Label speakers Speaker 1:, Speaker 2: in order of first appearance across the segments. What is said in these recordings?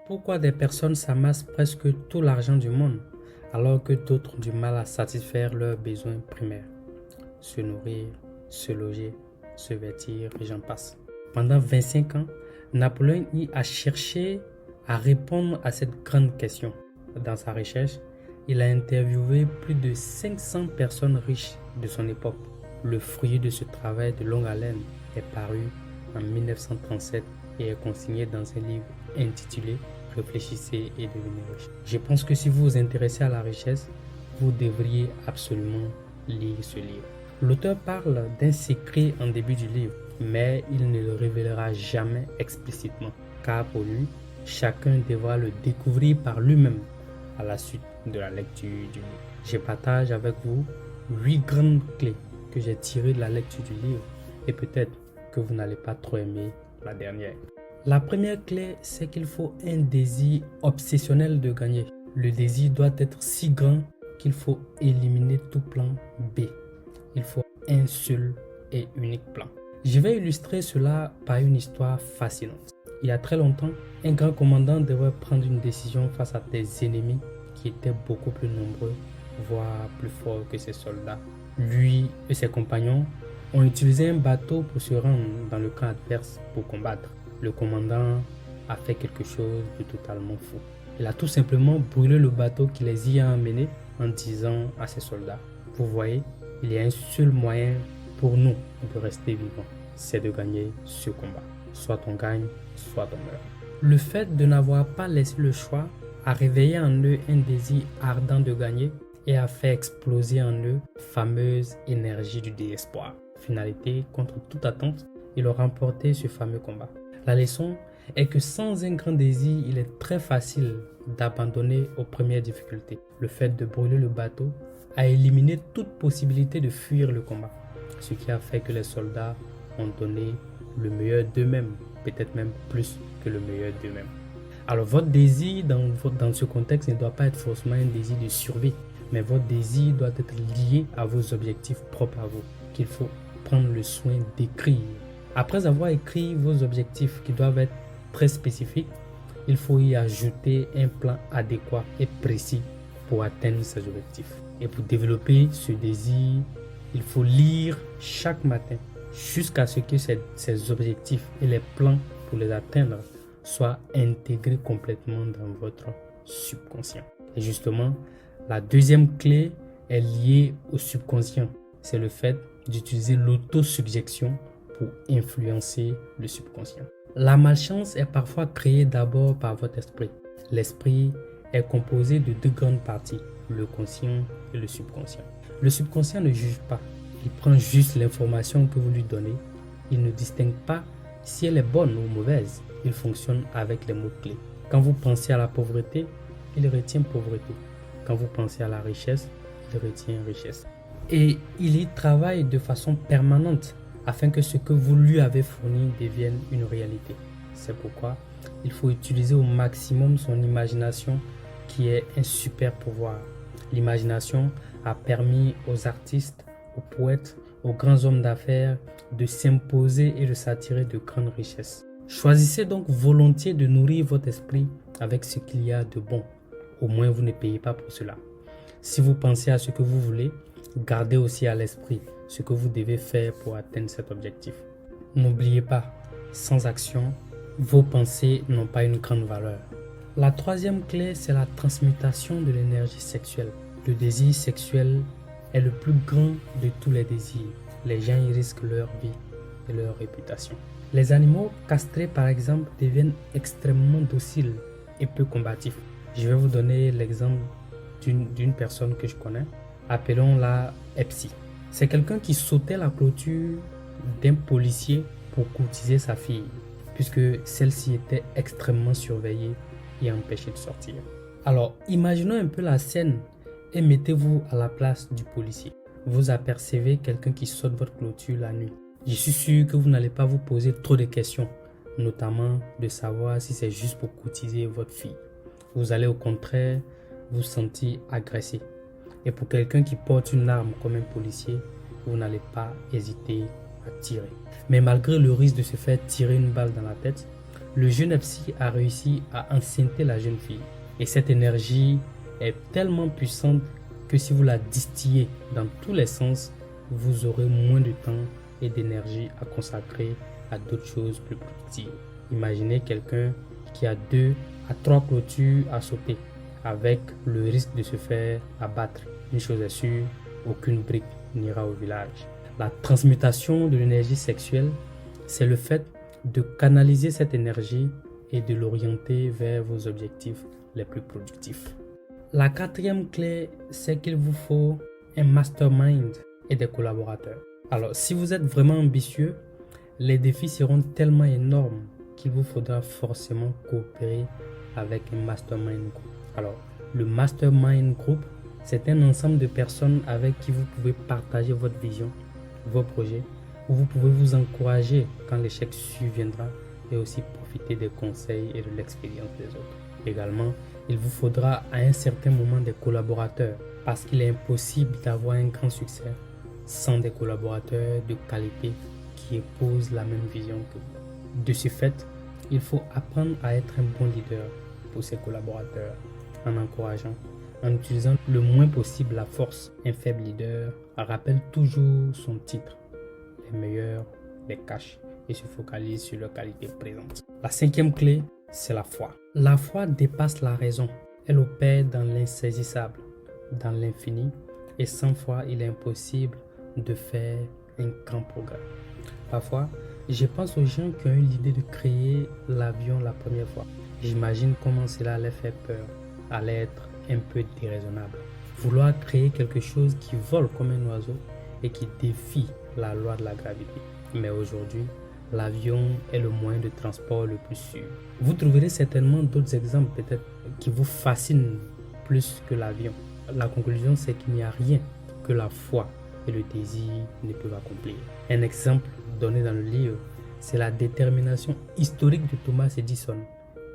Speaker 1: Pourquoi des personnes s'amassent presque tout l'argent du monde alors que d'autres ont du mal à satisfaire leurs besoins primaires? Se nourrir, se loger, se vêtir et j'en passe. Pendant 25 ans, Napoléon Hill a cherché à répondre à cette grande question. Dans sa recherche, il a interviewé plus de 500 personnes riches de son époque. Le fruit de ce travail de longue haleine est paru en 1937 et est consigné dans un livre intitulé « Réfléchissez et devenez riche ». Je pense que si vous vous intéressez à la richesse, vous devriez absolument lire ce livre. L'auteur parle d'un secret en début du livre, mais il ne le révélera jamais explicitement, car pour lui, chacun devra le découvrir par lui-même à la suite de la lecture du livre. Je partage avec vous 8 grandes clés que j'ai tirées de la lecture du livre et peut-être que vous n'allez pas trop aimer la dernière. La première clé, c'est qu'il faut un désir obsessionnel de gagner. Le désir doit être si grand qu'il faut éliminer tout plan B. Il faut un seul et unique plan. Je vais illustrer cela par une histoire fascinante. Il y a très longtemps, un grand commandant devait prendre une décision face à des ennemis qui étaient beaucoup plus nombreux, voire plus forts que ses soldats. Lui et ses compagnons ont utilisé un bateau pour se rendre dans le camp adverse pour combattre. Le commandant a fait quelque chose de totalement fou. Il a tout simplement brûlé le bateau qui les y a emmenés en disant à ses soldats: vous voyez, il y a un seul moyen pour nous de rester vivants, c'est de gagner ce combat. Soit on gagne, soit on meurt. Le fait de n'avoir pas laissé le choix a réveillé en eux un désir ardent de gagner et a fait exploser en eux la fameuse énergie du désespoir. Finalité, contre toute attente, ils ont remporté ce fameux combat. La leçon est que sans un grand désir, il est très facile d'abandonner aux premières difficultés. Le fait de brûler le bateau a éliminé toute possibilité de fuir le combat, ce qui a fait que les soldats ont donné le meilleur d'eux-mêmes, peut-être même plus que le meilleur d'eux-mêmes. Alors votre désir dans ce contexte ne doit pas être forcément un désir de survie, mais votre désir doit être lié à vos objectifs propres à vous, qu'il faut prendre le soin d'écrire. Après avoir écrit vos objectifs qui doivent être très spécifiques, il faut y ajouter un plan adéquat et précis pour atteindre ces objectifs. Et pour développer ce désir, il faut lire chaque matin jusqu'à ce que ces objectifs et les plans pour les atteindre soient intégrés complètement dans votre subconscient. Et justement, la deuxième clé est liée au subconscient. C'est le fait d'utiliser l'autosuggestion pour influencer le subconscient. La malchance est parfois créée d'abord par votre esprit. L'esprit est composé de 2 grandes parties, le conscient et le subconscient. Le subconscient ne juge pas, il prend juste l'information que vous lui donnez. Il ne distingue pas si elle est bonne ou mauvaise. Il fonctionne avec les mots-clés. Quand vous pensez à la pauvreté, il retient pauvreté. Quand vous pensez à la richesse, il retient richesse. Et il y travaille de façon permanente afin que ce que vous lui avez fourni devienne une réalité. C'est pourquoi il faut utiliser au maximum son imagination qui est un super pouvoir. L'imagination a permis aux artistes, aux poètes, aux grands hommes d'affaires de s'imposer et de s'attirer de grandes richesses. Choisissez donc volontiers de nourrir votre esprit avec ce qu'il y a de bon. Au moins vous ne payez pas pour cela. Si vous pensez à ce que vous voulez, gardez aussi à l'esprit ce que vous devez faire pour atteindre cet objectif. N'oubliez pas, sans action, vos pensées n'ont pas une grande valeur. La troisième clé, c'est la transmutation de l'énergie sexuelle. Le désir sexuel est le plus grand de tous les désirs. Les gens y risquent leur vie et leur réputation. Les animaux castrés, par exemple, deviennent extrêmement dociles et peu combatifs. Je vais vous donner l'exemple d'une personne que je connais. Appelons-la Epsi. C'est quelqu'un qui sautait la clôture d'un policier pour courtiser sa fille, puisque celle-ci était extrêmement surveillée et empêchée de sortir. Alors, imaginons un peu la scène et mettez-vous à la place du policier. Vous apercevez quelqu'un qui saute votre clôture la nuit. Je suis sûr que vous n'allez pas vous poser trop de questions, notamment de savoir si c'est juste pour courtiser votre fille. Vous allez au contraire vous sentir agressé. Et pour quelqu'un qui porte une arme comme un policier, vous n'allez pas hésiter à tirer. Mais malgré le risque de se faire tirer une balle dans la tête, le jeune FC a réussi à enceinte la jeune fille. Et cette énergie est tellement puissante que si vous la distillez dans tous les sens, vous aurez moins de temps et d'énergie à consacrer à d'autres choses plus productives. Imaginez quelqu'un qui a 2 à 3 clôtures à sauter avec le risque de se faire abattre. Une chose est sûre, aucune brique n'ira au village. La transmutation de l'énergie sexuelle, c'est le fait de canaliser cette énergie et de l'orienter vers vos objectifs les plus productifs. La 4e clé, c'est qu'il vous faut un mastermind et des collaborateurs. Alors, si vous êtes vraiment ambitieux, les défis seront tellement énormes qu'il vous faudra forcément coopérer avec un mastermind group. Alors, le mastermind group, c'est un ensemble de personnes avec qui vous pouvez partager votre vision, vos projets, où vous pouvez vous encourager quand l'échec surviendra et aussi profiter des conseils et de l'expérience des autres. Également, il vous faudra à un certain moment des collaborateurs parce qu'il est impossible d'avoir un grand succès sans des collaborateurs de qualité qui épousent la même vision que vous. De ce fait, il faut apprendre à être un bon leader pour ses collaborateurs en encourageant, en utilisant le moins possible la force. Un faible leader rappelle toujours son titre. Les meilleurs les cachent et se focalise sur leurs qualités présentes. La 5e clé, c'est la foi. La foi dépasse la raison. Elle opère dans l'insaisissable, dans l'infini. Et sans foi, il est impossible de faire un grand progrès. Parfois, je pense aux gens qui ont eu l'idée de créer l'avion la première fois. J'imagine comment cela allait faire peur, allait être un peu déraisonnable. Vouloir créer quelque chose qui vole comme un oiseau et qui défie la loi de la gravité. Mais aujourd'hui, l'avion est le moyen de transport le plus sûr. Vous trouverez certainement d'autres exemples peut-être qui vous fascinent plus que l'avion. La conclusion, c'est qu'il n'y a rien que la foi et le désir ne peuvent accomplir. Un exemple donné dans le livre, c'est la détermination historique de Thomas Edison,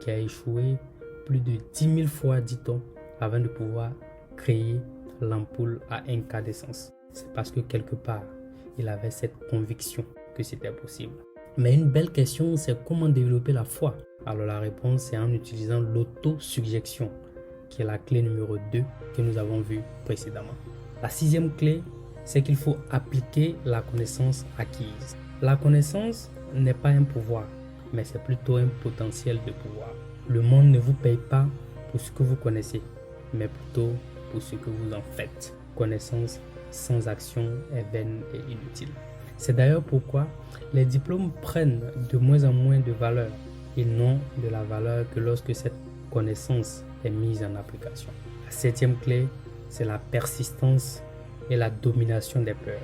Speaker 1: qui a échoué plus de 10 000 fois, dit-on, avant de pouvoir créer l'ampoule à incandescence. C'est parce que quelque part, il avait cette conviction que c'était possible. Mais une belle question, c'est comment développer la foi? Alors la réponse, c'est en utilisant l'autosuggestion, qui est la clé numéro 2 que nous avons vue précédemment. La 6e clé, c'est qu'il faut appliquer la connaissance acquise. La connaissance n'est pas un pouvoir, mais c'est plutôt un potentiel de pouvoir. Le monde ne vous paye pas pour ce que vous connaissez, mais plutôt pour ce que vous en faites. Connaissance sans action est vaine et inutile. C'est d'ailleurs pourquoi les diplômes prennent de moins en moins de valeur et n'ont de la valeur que lorsque cette connaissance est mise en application. La 7e clé, c'est la persistance et la domination des peurs.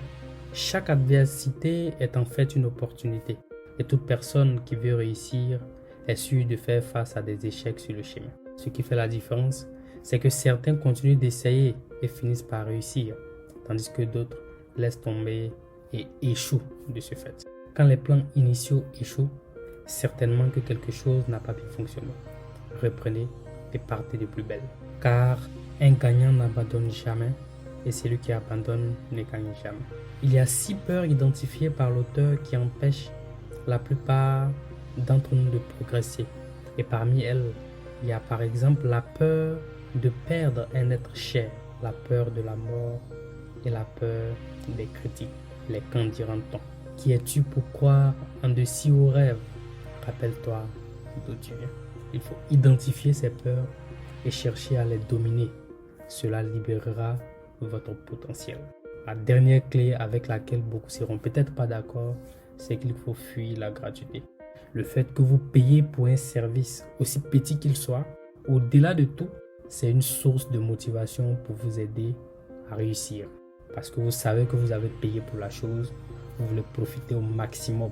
Speaker 1: Chaque adversité est en fait une opportunité et toute personne qui veut réussir est sûre de faire face à des échecs sur le chemin. Ce qui fait la différence, c'est que certains continuent d'essayer et finissent par réussir, tandis que d'autres laissent tomber et échouent de ce fait. Quand les plans initiaux échouent, certainement que quelque chose n'a pas bien fonctionné. Reprenez et partez de plus belle. Car un gagnant n'abandonne jamais et celui qui abandonne ne gagne jamais. Il y a 6 peurs identifiées par l'auteur qui empêchent la plupart d'entre nous de progresser. Et parmi elles, il y a par exemple la peur de perdre un être cher, la peur de la mort et la peur des critiques. Les qu'en diront-on? Qui es-tu pour croire en de si hauts rêves? Rappelle-toi d'où tu viens. Il faut identifier ces peurs et chercher à les dominer. Cela libérera votre potentiel. La dernière clé avec laquelle beaucoup seront peut-être pas d'accord, c'est qu'il faut fuir la gratuité. Le fait que vous payez pour un service, aussi petit qu'il soit, au-delà de tout, c'est une source de motivation pour vous aider à réussir. Parce que vous savez que vous avez payé pour la chose, vous voulez profiter au maximum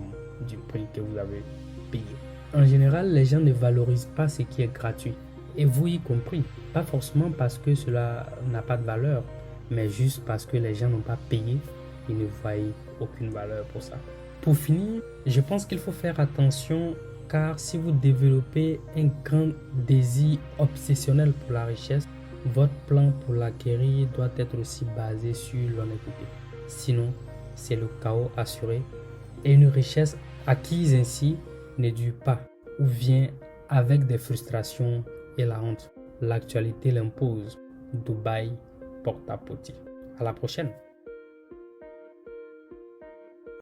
Speaker 1: du prix que vous avez payé. En général, les gens ne valorisent pas ce qui est gratuit, et vous y compris. Pas forcément parce que cela n'a pas de valeur, mais juste parce que les gens n'ont pas payé, ils ne voient aucune valeur pour ça. Pour finir, je pense qu'il faut faire attention car si vous développez un grand désir obsessionnel pour la richesse, votre plan pour l'acquérir doit être aussi basé sur l'honnêteté. Sinon, c'est le chaos assuré et une richesse acquise ainsi ne dure pas ou vient avec des frustrations et la honte. L'actualité l'impose. Dubaï porte à potie. À la prochaine.